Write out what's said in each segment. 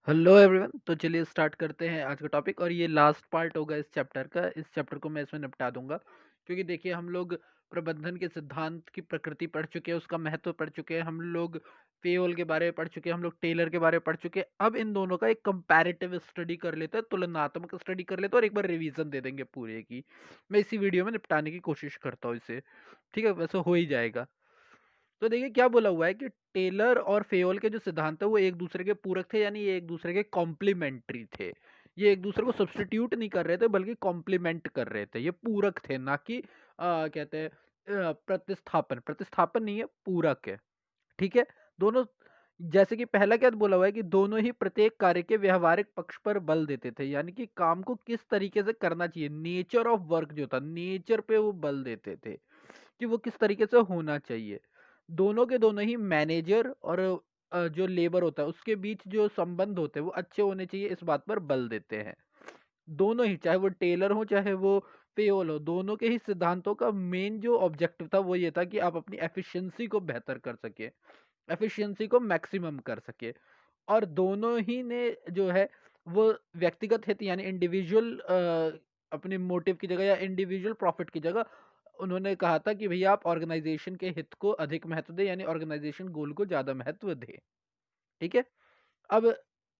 Hello everyone. तो चलिए start करते हैं आज का टॉपिक और ये लास्ट पार्ट होगा इस चैप्टर का। इस चैप्टर को मैं इसमें निपटा दूंगा क्योंकि देखिए हम लोग प्रबंधन के सिद्धांत की प्रकृति पढ़ चुके हैं, उसका महत्व पढ़ चुके हैं, हम लोग फेयोल के बारे में पढ़ चुके हैं, हम लोग टेलर के बारे में पढ़ चुके हैं। अब इन दोनों का एक कंपैरेटिव स्टडी कर लेते हैं, तुलनात्मक स्टडी कर लेते हैं और एक बार रिवीजन दे देंगे पूरे की। मैं इसी वीडियो में निपटाने की कोशिश करता हूँ इसे। ठीक है, वैसे हो ही जाएगा। तो देखिए क्या बोला हुआ है कि टेलर और फेयोल के जो सिद्धांत है वो एक दूसरे के पूरक थे, यानी ये एक दूसरे के कॉम्प्लीमेंट्री थे। ये एक दूसरे को सब्स्टिट्यूट नहीं कर रहे थे बल्कि कॉम्प्लीमेंट कर रहे थे। ये पूरक थे, ना कि कहते हैं प्रतिस्थापन। प्रतिस्थापन नहीं है, पूरक है। ठीक है। दोनों, जैसे कि पहला क्या बोला हुआ है कि दोनों ही प्रत्येक कार्य के व्यवहारिक पक्ष पर बल देते थे, यानी कि काम को किस तरीके से करना चाहिए, नेचर ऑफ वर्क जो था, नेचर पे वो बल देते थे कि वो किस तरीके से होना चाहिए। दोनों के दोनों ही मैनेजर और जो लेबर होता है उसके बीच जो संबंध होते हैं वो अच्छे होने चाहिए, इस बात पर बल देते हैं। दोनों ही, चाहे वो टेलर हो चाहे वो पेयोल हो, दोनों के ही सिद्धांतों का मेन जो ऑब्जेक्टिव था वो ये था कि आप अपनी एफिशिएंसी को बेहतर कर सके, एफिशिएंसी को मैक्सिमम कर सके। और दोनों ही ने जो है वो व्यक्तिगत हित यानी इंडिविजुअल अपने मोटिव की जगह या इंडिविजुअल प्रॉफिट की जगह उन्होंने कहा था कि भैया आप ऑर्गेनाइजेशन के हित को अधिक महत्व दें, यानी ऑर्गेनाइजेशन गोल को ज्यादा महत्व दें। ठीक है। अब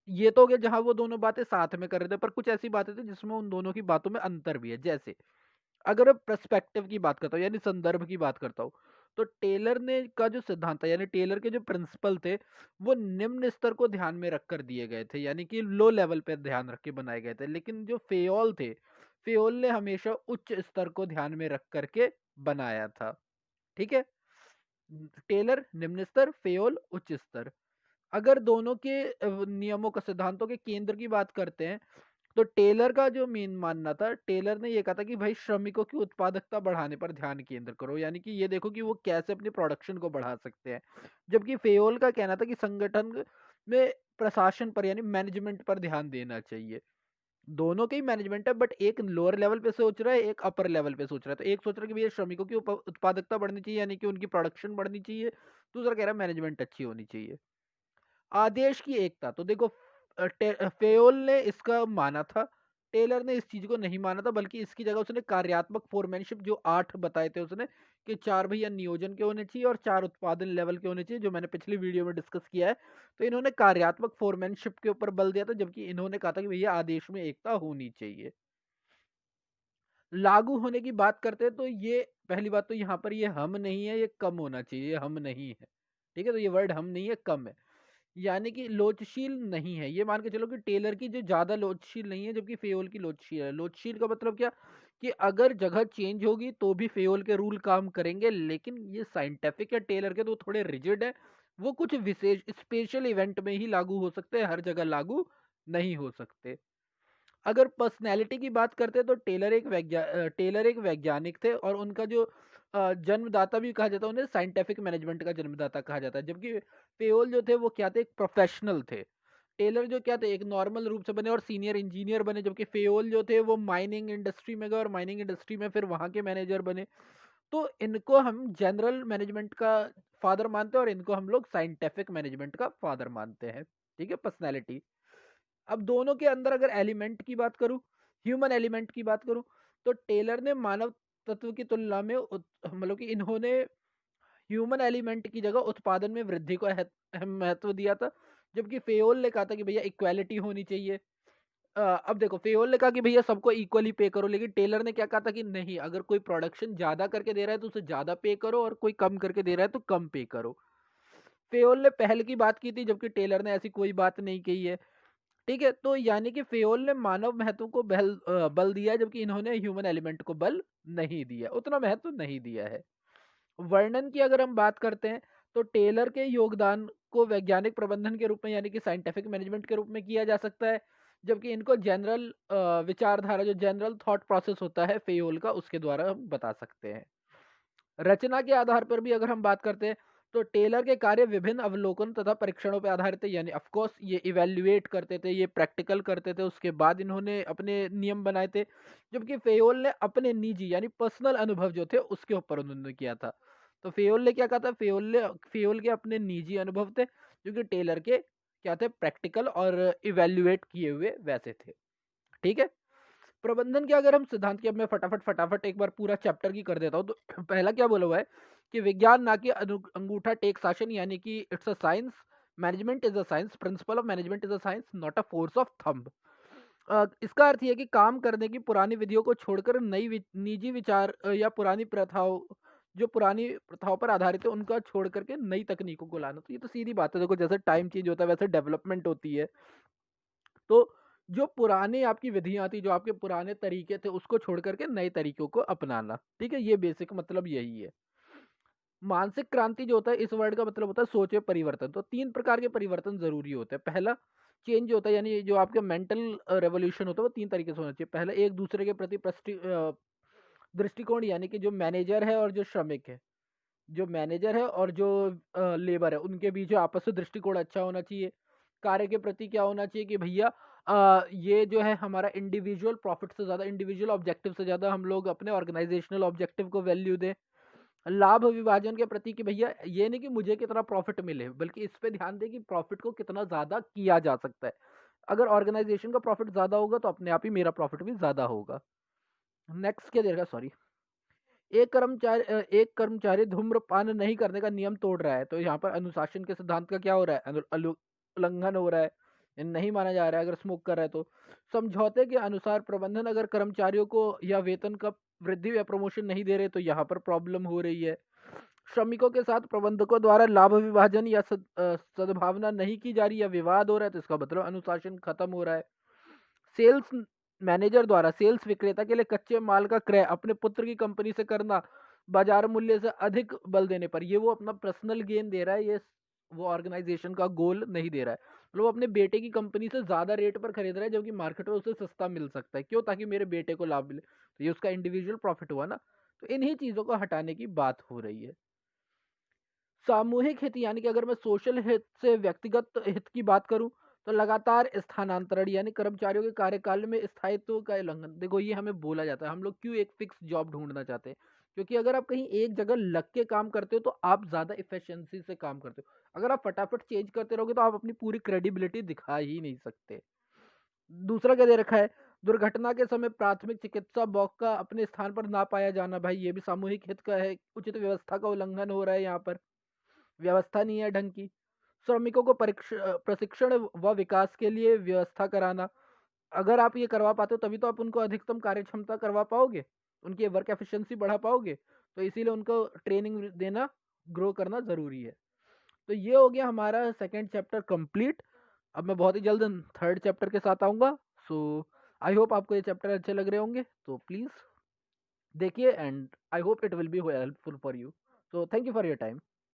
ये तो हो गया जहां वो दोनों बातें साथ में कर रहे थे, पर कुछ ऐसी बातें थी जिसमें उन दोनों की बातों में अंतर भी है। जैसे अगर पर्सपेक्टिव की बात करता हूँ यानी संदर्भ की बात करता हूँ, तो टेलर ने का जो सिद्धांत था यानी टेलर के जो प्रिंसिपल थे वो निम्न स्तर को ध्यान में रखकर दिए गए थे, यानी कि लो लेवल पे ध्यान रख के बनाए गए थे। लेकिन जो फेयोल थे, फेयोल ने हमेशा उच्च स्तर को ध्यान में रख करके बनाया था। ठीक है। टेलर निम्न स्तर, फेयोल उच्च स्तर। अगर दोनों के नियमों का, सिद्धांतों के केंद्र की बात करते हैं, तो टेलर का जो मेन मानना था, टेलर ने ये कहा था कि भाई श्रमिकों की उत्पादकता बढ़ाने पर ध्यान केंद्र करो, यानी कि ये देखो कि वो कैसे अपनी प्रोडक्शन को बढ़ा सकते हैं। जबकि फेयोल का कहना था कि संगठन में प्रशासन पर यानी मैनेजमेंट पर ध्यान देना चाहिए। दोनों के ही मैनेजमेंट है, बट एक लोअर लेवल पे सोच रहा है, एक अपर लेवल पे सोच रहा है। तो एक सोच रहा है कि भैया श्रमिकों की उत्पादकता बढ़नी चाहिए यानी कि उनकी प्रोडक्शन बढ़नी चाहिए, दूसरा कह रहा है मैनेजमेंट अच्छी होनी चाहिए। आदेश की एकता, तो देखो फेयोल ने इसका माना था, टेलर ने इस चीज को नहीं माना था, बल्कि इसकी जगह उसने कार्यात्मक फोरमैनशिप जो 8 बताए थे उसने, कि 4 भैया नियोजन के होने चाहिए और 4 उत्पादन लेवल के होने चाहिए, जो मैंने पिछली वीडियो में डिस्कस किया है। तो इन्होंने कार्यात्मक फोरमैनशिप के ऊपर बल दिया था, जबकि इन्होंने कहा था कि भैया आदेश में एकता होनी चाहिए। लागू होने की बात करते हैं तो ये पहली बात तो यहाँ पर ये हम नहीं है, ये कम होना चाहिए, ये हम नहीं है। ठीक है, तो ये वर्ड हम नहीं है, कम है। यानी कि लोचशील नहीं है, ये मान के चलो कि टेलर की जो ज्यादा लोचशील नहीं है जबकि फेयोल की लोचशील है। लोचशील का मतलब क्या, कि अगर जगह चेंज होगी तो भी फेयोल के रूल काम करेंगे, लेकिन ये साइंटिफिक है टेलर के तो थोड़े रिजिड है। वो कुछ विशेष स्पेशल इवेंट में ही लागू हो सकते हैं, हर जगह लागू नहीं हो सकते। अगर पर्सनैलिटी की बात करते हैं तो टेलर एक वैज्ञानिक थे और उनका जो जन्मदाता भी कहा जाता है, उन्हें साइंटिफिक मैनेजमेंट का जन्मदाता कहा जाता है। जबकि पेयोल जो थे वो क्या थे, एक प्रोफेशनल थे। टेलर जो क्या थे, एक नॉर्मल रूप से बने और सीनियर इंजीनियर बने, जबकि फेयोल जो थे वो माइनिंग इंडस्ट्री में गए और माइनिंग इंडस्ट्री में फिर वहां के मैनेजर बने। तो इनको हम जनरल मैनेजमेंट का फादर मानते हैं और इनको हम लोग साइंटिफिक मैनेजमेंट का फादर मानते हैं। ठीक है, पर्सनैलिटी। अब दोनों के अंदर अगर एलिमेंट की बात करूं, ह्यूमन एलिमेंट की बात करूं, तो टेलर ने मानव तत्व की तुलना में मतलब कि इन्होंने ह्यूमन एलिमेंट की जगह उत्पादन में वृद्धि को अहम महत्व दिया था। जबकि फेयोल ने कहा था कि भैया इक्वालिटी होनी चाहिए। अब देखो फेयोल ने कहा कि भैया सबको इक्वली पे करो, लेकिन टेलर ने क्या कहा था कि नहीं, अगर कोई प्रोडक्शन ज्यादा करके दे रहा है तो उसे ज्यादा पे करो और कोई कम करके दे रहा है तो कम पे करो। फेयोल ने पहल की बात की थी जबकि टेलर ने ऐसी कोई बात नहीं कही है। ठीक है, तो यानी कि फेयोल ने मानव महत्व को बल दिया, जबकि इन्होंने ह्यूमन एलिमेंट को बल नहीं दिया, उतना महत्व नहीं दिया है। वर्णन की अगर हम बात करते हैं तो टेलर के योगदान को वैज्ञानिक प्रबंधन के रूप में यानी कि साइंटिफिक मैनेजमेंट के रूप में किया जा सकता है, जबकि इनको जनरल विचारधारा, जो जनरल थॉट प्रोसेस होता है फेयोल का, उसके द्वारा हम बता सकते हैं। रचना के आधार पर भी अगर हम बात करते हैं तो टेलर के कार्य विभिन्न अवलोकन तथा परीक्षणों पर आधारित थे, यानी ऑफ कोर्स ये इवेल्युएट करते थे, ये प्रैक्टिकल करते थे, उसके बाद इन्होंने अपने नियम बनाए थे। जबकि फेयोल ने अपने निजी यानी पर्सनल अनुभव जो थे उसके ऊपर उन्होंने किया था। तो फेयोल ने क्या कहा था, फेयोल के अपने निजी अनुभव थे, जो कि टेलर के क्या थे, प्रैक्टिकल और इवेल्युएट किए हुए वैसे थे। ठीक है। प्रबंधन के अगर हम सिद्धांत की, अब मैं फटाफट एक बार पूरा चैप्टर की कर देता हूँ। तो पहला क्या बोला हुआ है कि विज्ञान ना कि अंगूठा टेक शासन, यानी कि it's a science, management is a science, principle of management is a science, not a force of thumb. इसका अर्थ यह है कि काम करने की पुरानी विधियों को छोड़कर निजी विचार या पुरानी प्रथाओं, जो पुरानी प्रथाओं पर आधारित है, उनका छोड़ करके नई तकनीकों को लाना। तो ये तो सीधी बात है, देखो जैसे टाइम चेंज होता है वैसे डेवलपमेंट होती है। तो जो पुरानी आपकी विधियां थी, जो आपके पुराने तरीके थे, उसको छोड़ करके नए तरीकों को अपनाना। ठीक है, ये बेसिक मतलब यही है। मानसिक क्रांति जो होता है, इस वर्ड का मतलब होता है सोच में परिवर्तन। तो तीन प्रकार के परिवर्तन जरूरी होते हैं। पहला चेंज होता है, यानी जो आपका मेंटल रेवोल्यूशन होता है, वो तीन तरीके से होना चाहिए। पहला, एक दूसरे के प्रति दृष्टिकोण, यानी कि जो मैनेजर है और जो श्रमिक है, जो मैनेजर है और जो लेबर है, उनके बीच आपस में दृष्टिकोण अच्छा होना चाहिए। कार्य के प्रति क्या होना चाहिए कि भैया ये जो है हमारा इंडिविजुअल प्रॉफिट से ज्यादा, इंडिविजुअल ऑब्जेक्टिव से ज्यादा हम लोग अपने ऑर्गेनाइजेशनल ऑब्जेक्टिव को वैल्यू दें। लाभ विभाजन के प्रति कि भैया ये नहीं कि मुझे कितना प्रॉफिट मिले, बल्कि इस पे ध्यान दें कि प्रॉफिट को कितना ज्यादा किया जा सकता है। अगर ऑर्गेनाइजेशन का प्रॉफिट ज्यादा होगा तो अपने आप ही मेरा प्रॉफिट भी ज्यादा होगा। नेक्स्ट क्या देगा, सॉरी, एक कर्मचारी धूम्रपान नहीं करने का नियम तोड़ रहा है, तो यहाँ पर अनुशासन के सिद्धांत का क्या हो रहा है, उल्लंघन हो रहा है, नहीं माना जा रहा है अगर स्मोक कर रहा है तो। समझौते के अनुसार प्रबंधन अगर कर्मचारियों को या वेतन का वृद्धि या प्रमोशन नहीं दे रहे, तो यहाँ पर प्रॉब्लम हो रही है। श्रमिकों के साथ प्रबंधकों द्वारा लाभ विभाजन या सद्भावना नहीं की जा रही, या विवाद हो रहा है, तो इसका मतलब अनुशासन खत्म हो रहा है। सेल्स मैनेजर द्वारा सेल्स विक्रेता के लिए कच्चे माल का क्रय अपने पुत्र की कंपनी से करना, बाजार मूल्य से अधिक बल देने पर, ये वो अपना पर्सनल गेन दे रहा है, ये वो ऑर्गेनाइजेशन का गोल नहीं दे रहा है। मतलब वो अपने बेटे की कंपनी से ज्यादा रेट पर खरीद रहा है, जबकि मार्केट में उसे सस्ता मिल सकता है। क्यों? ताकि मेरे बेटे को लाभ मिले। तो ये उसका इंडिविजुअल प्रॉफिट हुआ ना। तो इन्हीं चीजों को हटाने की बात हो रही है। सामूहिक हित, यानी कि अगर मैं सोशल हित से व्यक्तिगत हित की बात करूं, तो लगातार स्थानांतरण, यानी कर्मचारियों के कार्यकाल में स्थायित्व का उल्लंघन। देखो ये हमें बोला जाता है, हम लोग क्यों एक फिक्स जॉब ढूंढना चाहते हैं, क्योंकि अगर आप कहीं एक जगह लग के काम करते हो तो आप ज्यादा इफिशिएंसी से काम करते हो। अगर आप फटाफट चेंज करते रहोगे तो आप अपनी पूरी क्रेडिबिलिटी दिखा ही नहीं सकते। दूसरा क्या दे रखा है, दुर्घटना के समय प्राथमिक चिकित्सा बॉक का अपने स्थान पर ना पाया जाना। भाई ये भी सामूहिक हित का है, उचित व्यवस्था का उल्लंघन हो रहा है यहाँ पर, व्यवस्था नहीं है ढंग की। श्रमिकों को प्रशिक्षण व विकास के लिए व्यवस्था कराना। अगर आप ये करवा पाते हो तभी तो आप उनको अधिकतम कार्य क्षमता करवा पाओगे, उनकी वर्क एफिशिएंसी बढ़ा पाओगे। तो इसीलिए उनको ट्रेनिंग देना, ग्रो करना जरूरी है। तो ये हो गया हमारा सेकंड चैप्टर कंप्लीट। अब मैं बहुत ही जल्द थर्ड चैप्टर के साथ आऊंगा। सो आई होप आपको ये चैप्टर अच्छे लग रहे होंगे, तो प्लीज देखिए, and I hope it will be helpful for you. So thank you for your time.